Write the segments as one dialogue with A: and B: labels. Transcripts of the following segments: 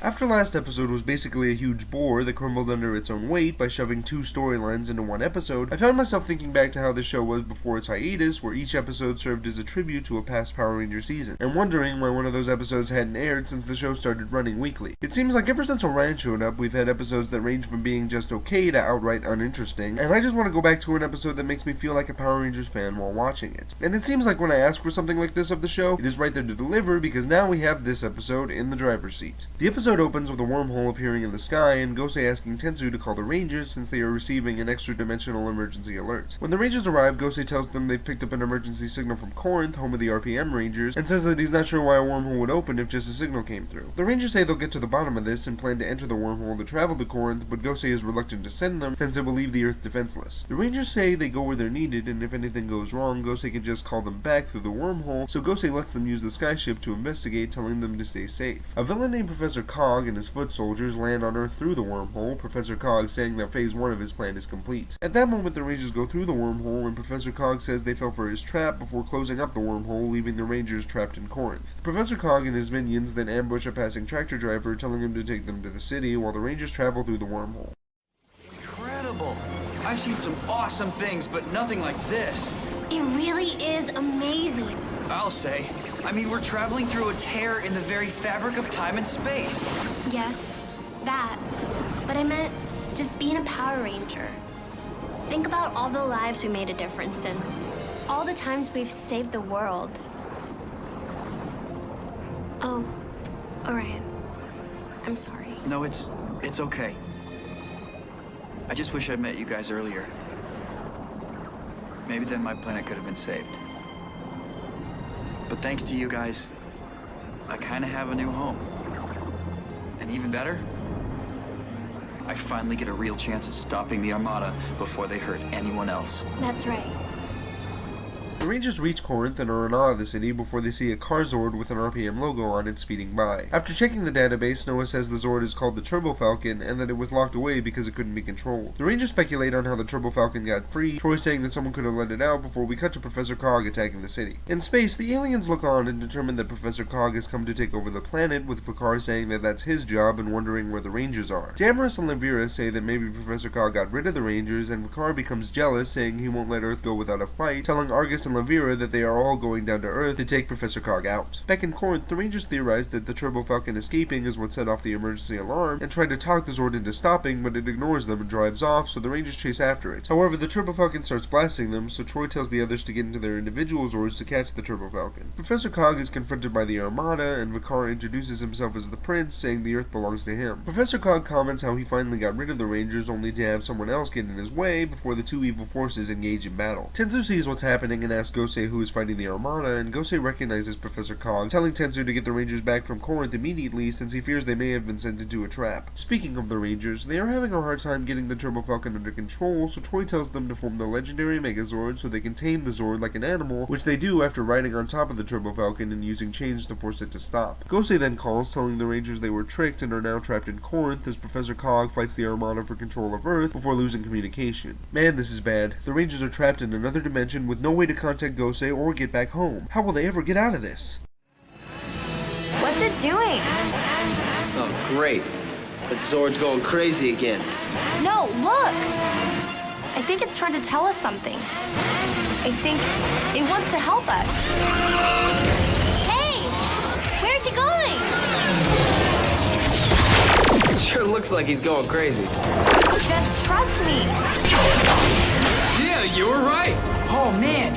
A: After last episode was basically a huge bore that crumbled under its own weight by shoving 2 storylines into one episode, I found myself thinking back to how the show was before its hiatus, where each episode served as a tribute to a past Power Ranger season, and wondering why one of those episodes hadn't aired since the show started running weekly. It seems like ever since Orion showed up, we've had episodes that range from being just okay to outright uninteresting, and I just want to go back to an episode that makes me feel like a Power Rangers fan while watching it. And it seems like when I ask for something like this of the show, it is right there to deliver, because now we have this episode in the driver's seat. The episode opens with a wormhole appearing in the sky, and Gosei asking Tensu to call the Rangers since they are receiving an extra-dimensional emergency alert. When the Rangers arrive, Gosei tells them they've picked up an emergency signal from Corinth, home of the RPM Rangers, and says that he's not sure why a wormhole would open if just a signal came through. The Rangers say they'll get to the bottom of this and plan to enter the wormhole to travel to Corinth, but Gosei is reluctant to send them since it will leave the Earth defenseless. The Rangers say they go where they're needed, and if anything goes wrong, Gosei can just call them back through the wormhole, so Gosei lets them use the skyship to investigate, telling them to stay safe. A villain named Professor Cog and his foot soldiers land on Earth through the wormhole, Professor Cog saying that phase 1 of his plan is complete. At that moment, the Rangers go through the wormhole, and Professor Cog says they fell for his trap before closing up the wormhole, leaving the Rangers trapped in Corinth. Professor Cog and his minions then ambush a passing tractor driver, telling him to take them to the city, while the Rangers travel through the wormhole.
B: Incredible! I've seen some awesome things, but nothing like this.
C: It really is amazing.
B: I'll say. I mean, we're traveling through a tear in the very fabric of time and space.
C: Yes, that. But I meant just being a Power Ranger. Think about all the lives we made a difference in. All the times we've saved the world. Oh, Orion. I'm sorry.
B: No, it's okay. I just wish I'd met you guys earlier. Maybe then my planet could have been saved. But thanks to you guys, I kind of have a new home. And even better, I finally get a real chance at stopping the Armada before they hurt anyone else.
C: That's right.
A: The Rangers reach Corinth and are in awe of the city before they see a car Zord with an RPM logo on it speeding by. After checking the database, Noah says the Zord is called the Turbo Falcon and that it was locked away because it couldn't be controlled. The Rangers speculate on how the Turbo Falcon got free, Troy saying that someone could have let it out before we cut to Professor Cog attacking the city. In space, the aliens look on and determine that Professor Cog has come to take over the planet, with Vakar saying that that's his job and wondering where the Rangers are. Damaris and Levira say that maybe Professor Cog got rid of the Rangers, and Vakar becomes jealous, saying he won't let Earth go without a fight, telling Argus and Levira that they are all going down to Earth to take Professor Cog out. Back in Corinth, the Rangers theorize that the Turbo Falcon escaping is what set off the emergency alarm, and try to talk the Zord into stopping, but it ignores them and drives off, so the Rangers chase after it. However, the Turbo Falcon starts blasting them, so Troy tells the others to get into their individual Zords to catch the Turbo Falcon. Professor Cog is confronted by the Armada, and Vakar introduces himself as the Prince, saying the Earth belongs to him. Professor Cog comments how he finally got rid of the Rangers, only to have someone else get in his way before the two evil forces engage in battle. Tensu sees what's happening and asks Gosei who is fighting the Armada, and Gosei recognizes Professor Cog, telling Tensu to get the Rangers back from Corinth immediately since he fears they may have been sent into a trap. Speaking of the Rangers, they are having a hard time getting the Turbo Falcon under control, so Troy tells them to form the legendary Megazord so they can tame the Zord like an animal, which they do after riding on top of the Turbo Falcon and using chains to force it to stop. Gosei then calls, telling the Rangers they were tricked and are now trapped in Corinth as Professor Cog fights the Armada for control of Earth before losing communication. Man, this is bad. The Rangers are trapped in another dimension with no way to contact Gosei or get back home. How will they ever get out of this?
C: What's it doing?
D: Oh, great. That Zord's going crazy again.
C: No, look! I think it's trying to tell us something. I think it wants to help us. Hey! Where's he going?
D: It sure looks like he's going crazy.
C: Just trust me.
B: Yeah, you were right. Oh, man.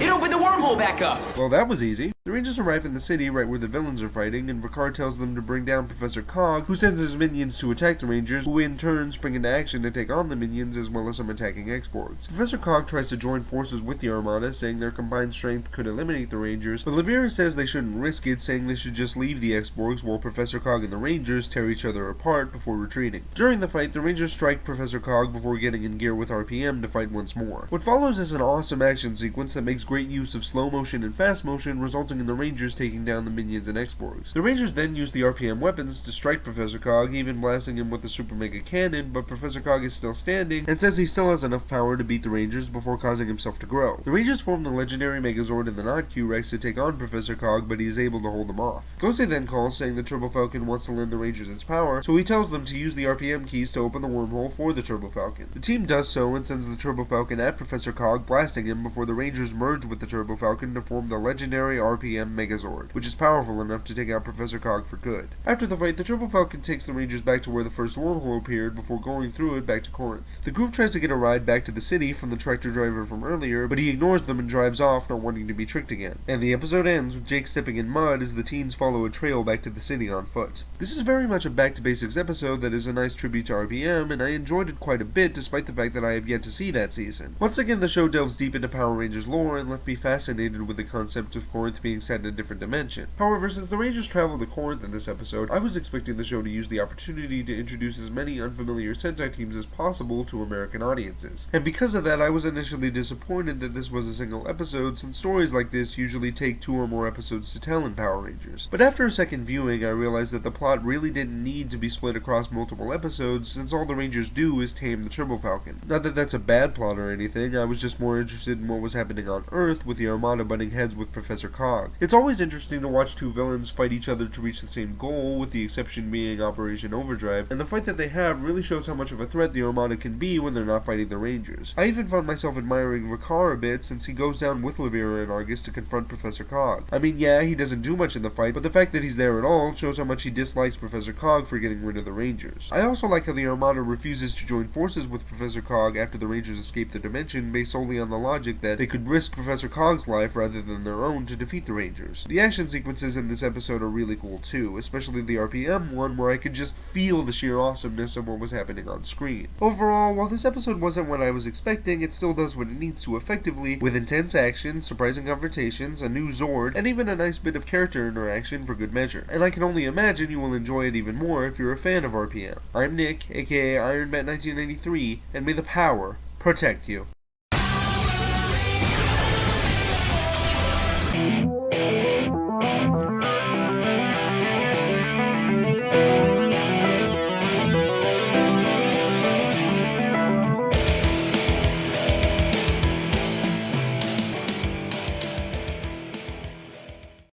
B: It opened the wormhole back up.
A: Well, that was easy. The Rangers arrive in the city right where the villains are fighting, and Vakar tells them to bring down Professor Cog, who sends his minions to attack the Rangers, who in turn spring into action to take on the minions as well as some attacking X-Borgs. Professor Cog tries to join forces with the Armada, saying their combined strength could eliminate the Rangers, but Levira says they shouldn't risk it, saying they should just leave the X-Borgs while Professor Cog and the Rangers tear each other apart before retreating. During the fight, the Rangers strike Professor Cog before getting in gear with RPM to fight once more. What follows is an awesome action sequence that makes its great use of slow motion and fast motion, resulting in the Rangers taking down the minions and X-Borgs. The Rangers then use the RPM weapons to strike Professor Cog, even blasting him with the Super Mega Cannon, but Professor Cog is still standing and says he still has enough power to beat the Rangers before causing himself to grow. The Rangers form the legendary Megazord and the Non-Q-Rex to take on Professor Cog, but he is able to hold them off. Gosei then calls, saying the Turbo Falcon wants to lend the Rangers its power, so he tells them to use the RPM keys to open the wormhole for the Turbo Falcon. The team does so and sends the Turbo Falcon at Professor Cog, blasting him before the Rangers merge with the Turbo Falcon to form the legendary RPM Megazord, which is powerful enough to take out Professor Cog for good. After the fight, the Turbo Falcon takes the Rangers back to where the first wormhole appeared before going through it back to Corinth. The group tries to get a ride back to the city from the tractor driver from earlier, but he ignores them and drives off, not wanting to be tricked again. And the episode ends with Jake stepping in mud as the teens follow a trail back to the city on foot. This is very much a back to basics episode that is a nice tribute to RPM, and I enjoyed it quite a bit despite the fact that I have yet to see that season. Once again, the show delves deep into Power Rangers lore and left me fascinated with the concept of Corinth being set in a different dimension. However, since the Rangers travel to Corinth in this episode, I was expecting the show to use the opportunity to introduce as many unfamiliar Sentai teams as possible to American audiences. And because of that, I was initially disappointed that this was a single episode, since stories like this usually take 2 or more episodes to tell in Power Rangers. But after a second viewing, I realized that the plot really didn't need to be split across multiple episodes, since all the Rangers do is tame the Turbo Falcon. Not that that's a bad plot or anything, I was just more interested in what was happening on Earth with the Armada butting heads with Professor Cog. It's always interesting to watch 2 villains fight each other to reach the same goal, with the exception being Operation Overdrive, and the fight that they have really shows how much of a threat the Armada can be when they're not fighting the Rangers. I even found myself admiring Ricard a bit, since he goes down with Levira and Argus to confront Professor Cog. I mean, yeah, he doesn't do much in the fight, but the fact that he's there at all shows how much he dislikes Professor Cog for getting rid of the Rangers. I also like how the Armada refuses to join forces with Professor Cog after the Rangers escape the dimension, based solely on the logic that they could risk Professor Cog's life rather than their own to defeat the Rangers. The action sequences in this episode are really cool too, especially the RPM one, where I could just feel the sheer awesomeness of what was happening on screen. Overall, while this episode wasn't what I was expecting, it still does what it needs to effectively, with intense action, surprising confrontations, a new Zord, and even a nice bit of character interaction for good measure. And I can only imagine you will enjoy it even more if you're a fan of RPM. I'm Nick, aka IronBat1993, and may the power protect you.